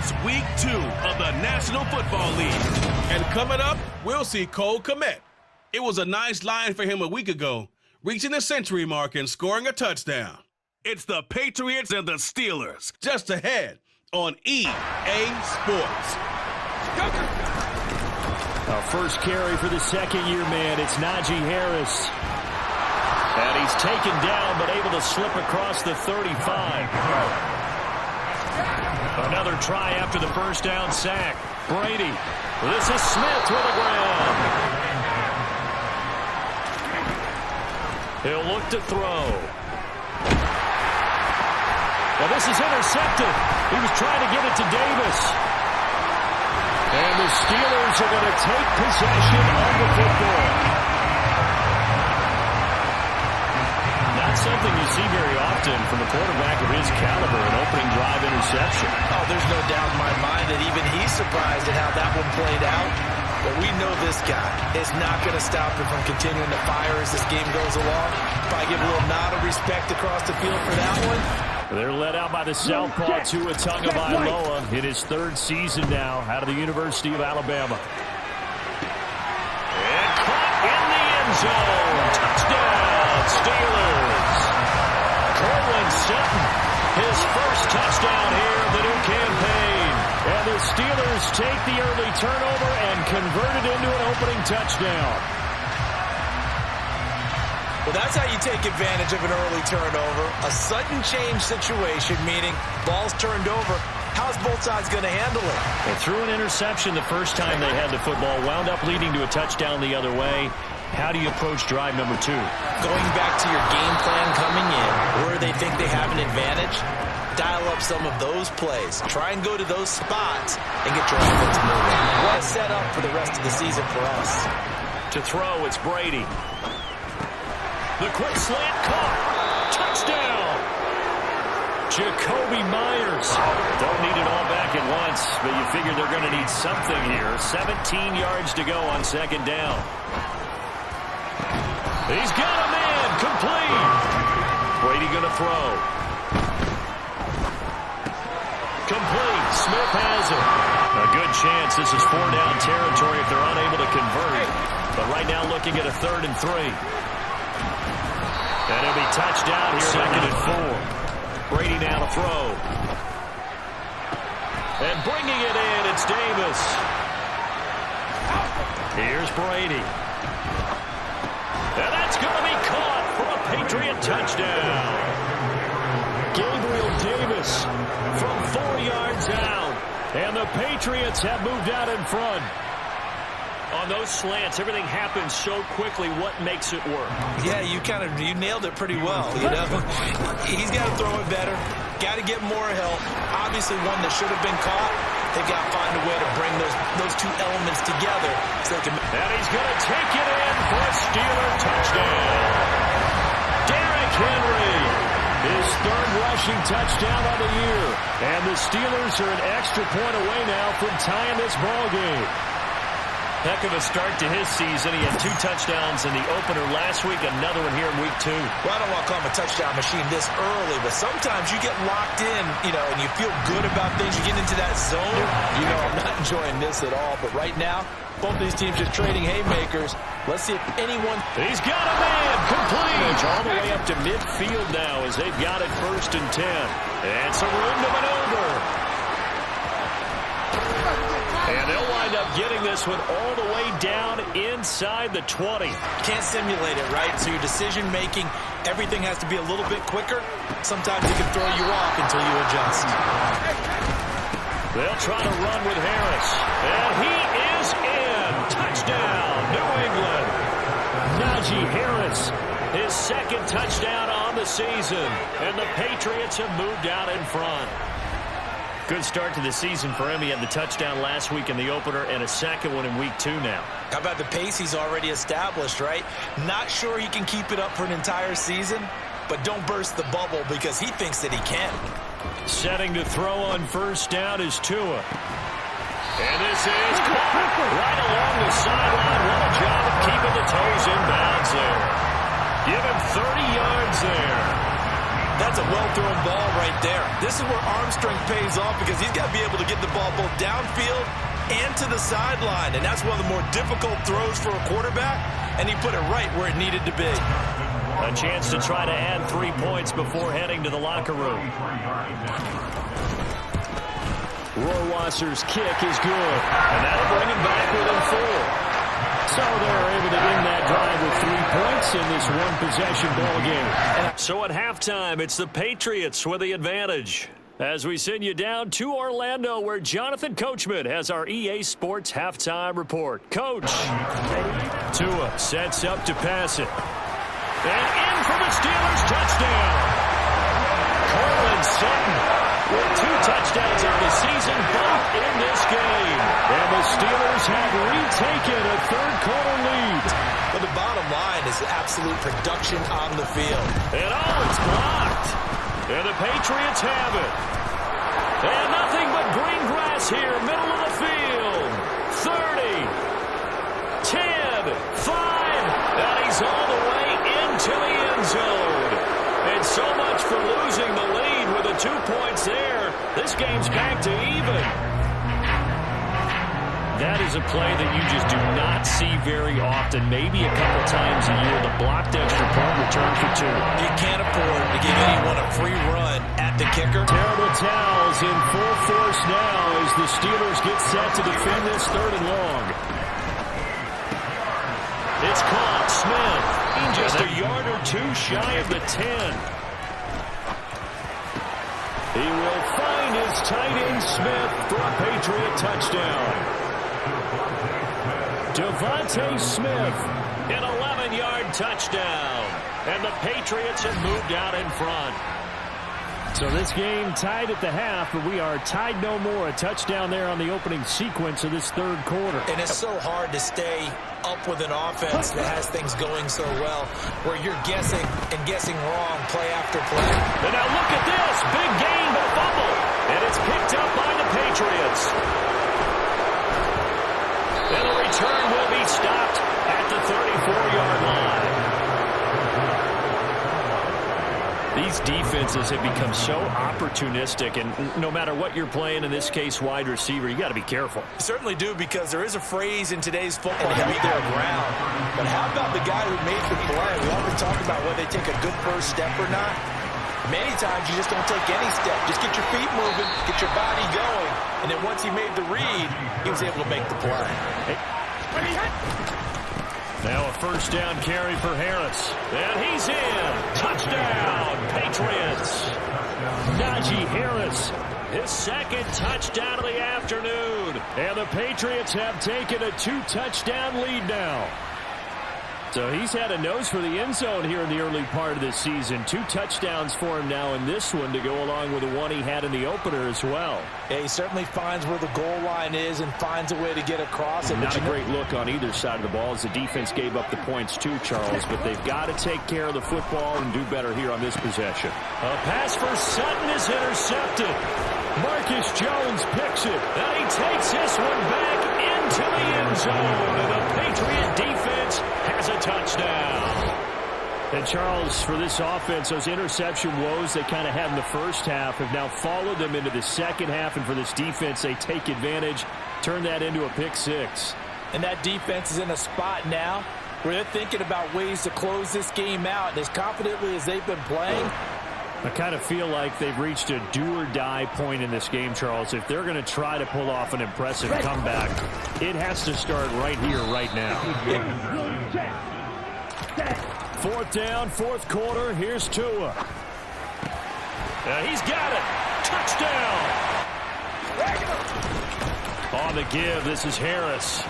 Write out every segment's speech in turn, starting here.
It's week 2 of the National Football League. And coming up, we'll see Cole Kmet. It was a nice line for him a week ago, reaching the century mark and scoring a touchdown. It's the Patriots and the Steelers, just ahead on EA Sports. Our first carry for the second-year man, it's Najee Harris. And he's taken down, but able to slip across the 35. Another try after the first down sack. Brady. This is Smith with the ground. He'll look to throw. Well, this is intercepted. He was trying to get it to Davis. And the Steelers are going to take possession of the football. Not something you see very often from a quarterback of his caliber, an opening drive interception. Oh, there's no doubt in my mind that even he's surprised at how that one played out. But we know this guy is not going to stop him from continuing to fire as this game goes along. Probably give a little nod of respect across the field for that one. They're led out by the southpaw Tua Tagovailoa in his 3rd season now out of the University of Alabama. And caught in the end zone. Touchdown, Steelers. Cortland Sutton, his first touchdown here of the new campaign. And the Steelers take the early turnover and convert it into an opening touchdown. Well, that's how you take advantage of an early turnover. A sudden change situation, meaning ball's turned over. How's both sides going to handle it? They threw an interception the first time they had the football, wound up leading to a touchdown the other way. How do you approach drive number 2? Going back to your game plan coming in, where they think they have an advantage, dial up some of those plays. Try and go to those spots and get your offense moving. What a setup for the rest of the season for us. To throw, it's Brady. The quick slant caught. Touchdown. Jacoby Myers. Don't need it all back at once, but you figure they're going to need something here. 17 yards to go on second down. He's got a man. Complete. Brady going to throw. Complete. Smith has it. A good chance this is 4-down territory if they're unable to convert. But right now looking at a 3rd and 3. And it'll be touchdown here, 2nd and 4. Brady now to throw. And bringing it in, it's Davis. Here's Brady. And that's going to be caught for a Patriot touchdown. Gabriel Davis from 4 yards out. And the Patriots have moved out in front. On those slants, everything happens so quickly. What makes it work? Yeah, you nailed it pretty well. You know, he's got to throw it better. Got to get more help. Obviously, one that should have been caught. They've got to find a way to bring those two elements together so they can. And he's going to take it in for a Steeler touchdown. Derrick Henry, his 3rd rushing touchdown of the year, and the Steelers are an extra point away now from tying this ball game. Heck of a start to his season. He had 2 touchdowns in the opener last week, another one here in week 2. Well, I don't want to call him a touchdown machine this early, but sometimes you get locked in, and you feel good about things. You get into that zone. I'm not enjoying this at all, but right now, both these teams just trading haymakers. Let's see if anyone. He's got a man. Complete. All the way up to midfield now as they've got it 1st and 10. And some room to maneuver. And they'll wind up getting this one all the way down inside the 20. Can't simulate it, right? So your decision-making, everything has to be a little bit quicker. Sometimes it can throw you off until you adjust. They'll try to run with Harris. And he is in. Touchdown, New England. Najee Harris, his 2nd touchdown on the season. And the Patriots have moved out in front. Good start to the season for him. He had the touchdown last week in the opener and a 2nd one in week 2 now. How about the pace he's already established, right? Not sure he can keep it up for an entire season, but don't burst the bubble because he thinks that he can. Setting to throw on 1st down is Tua. And this is caught right along the sideline. What a job of keeping the toes in bounds there. Give him 30 yards there. That's a well-thrown ball right there. This is where arm strength pays off because he's got to be able to get the ball both downfield and to the sideline. And that's one of the more difficult throws for a quarterback, and he put it right where it needed to be. A chance to try to add 3 points before heading to the locker room. Rohrwasser's kick is good, and that'll bring him back within 4. So they're able to end that drive with 3 points in this one-possession ball game. So at halftime, it's the Patriots with the advantage. As we send you down to Orlando, where Jonathan Coachman has our EA Sports halftime report. Coach. Tua sets up to pass it. And in for the Steelers touchdown. Cortland Sutton with 2 touchdowns on the season, both in this game. And the Steelers have retaken a third-quarter lead. But the bottom line is absolute production on the field. And it's blocked. And the Patriots have it. And nothing but green grass here, middle of the field. 30, 10, 5, and he's all the way into the end zone. And so much for losing the lead with the 2 points there. This game's back to even. That is a play that you just do not see very often, maybe a couple times a year. The blocked extra point return for 2. You can't afford to give anyone a free run at the kicker. Terrible towels in full force now as the Steelers get set to defend this 3rd and long. It's caught. Smith just a yard or 2 shy of the 10. He will find his tight end Smith for a Patriot touchdown. Devontae Smith, an 11-yard touchdown. And the Patriots have moved out in front. So this game tied at the half, but we are tied no more. A touchdown there on the opening sequence of this 3rd quarter. And it's so hard to stay up with an offense that has things going so well, where you're guessing and guessing wrong play after play. And now look at this. Big gain, but fumble. And it's picked up by the Patriots. And the return will be stopped at the 34-yard line. These defenses have become so opportunistic, and no matter what you're playing, in this case wide receiver, you got to be careful. You certainly do, because there is a phrase in today's football, held their ground. But how about the guy who made the play? We often talk about whether they take a good first step or not. Many times you just don't take any step. Just get your feet moving, get your body going, and then once he made the read, he was able to make the play. Now a first down carry for Harris. And he's in. Touchdown, Patriots. Najee Harris, his 2nd touchdown of the afternoon. And the Patriots have taken a 2-touchdown lead now. So he's had a nose for the end zone here in the early part of this season. 2 touchdowns for him now in this one to go along with the one he had in the opener as well. Yeah, he certainly finds where the goal line is and finds a way to get across it. Not a great look on either side of the ball as the defense gave up the points too, Charles. But they've got to take care of the football and do better here on this possession. A pass for Sutton is intercepted. Marcus Jones picks it. And he takes this one back into the end zone. And the Patriot defense has a touchdown. And Charles, for this offense, those interception woes they kind of had in the first half have now followed them into the second half. And for this defense, they take advantage, turn that into a pick 6. And that defense is in a spot now where they're thinking about ways to close this game out. And as confidently as they've been playing, I kind of feel like they've reached a do-or-die point in this game, Charles. If they're going to try to pull off an impressive comeback, it has to start right here, right now. 4th down, 4th quarter. Here's Tua. He's got it. Touchdown. On the give, this is Harris.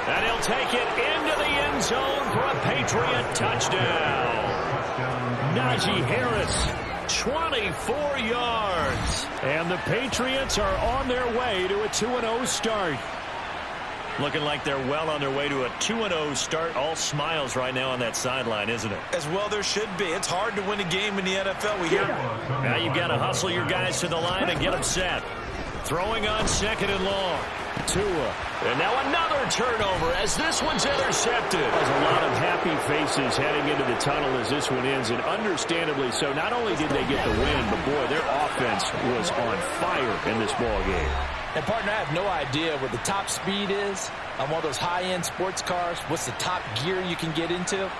And he'll take it into the end zone for a Patriot touchdown. Najee Harris, 24 yards. And the Patriots are on their way to a 2-0 start. Looking like they're well on their way to a 2-0 start. All smiles right now on that sideline, isn't it? As well there should be. It's hard to win a game in the NFL. We hear. Now you've got to hustle your guys to the line and get them set. Throwing on second and long. Tua. And now another turnover as this one's intercepted. There's a lot of happy faces heading into the tunnel as this one ends, and understandably so. Not only did they get the win, but boy, their offense was on fire in this ball game. And partner, I have no idea what the top speed is on one of those high-end sports cars. What's the top gear you can get into?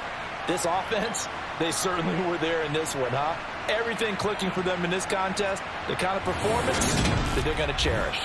This offense, they certainly were there in this one, huh? Everything clicking for them in this contest, the kind of performance that they're going to cherish.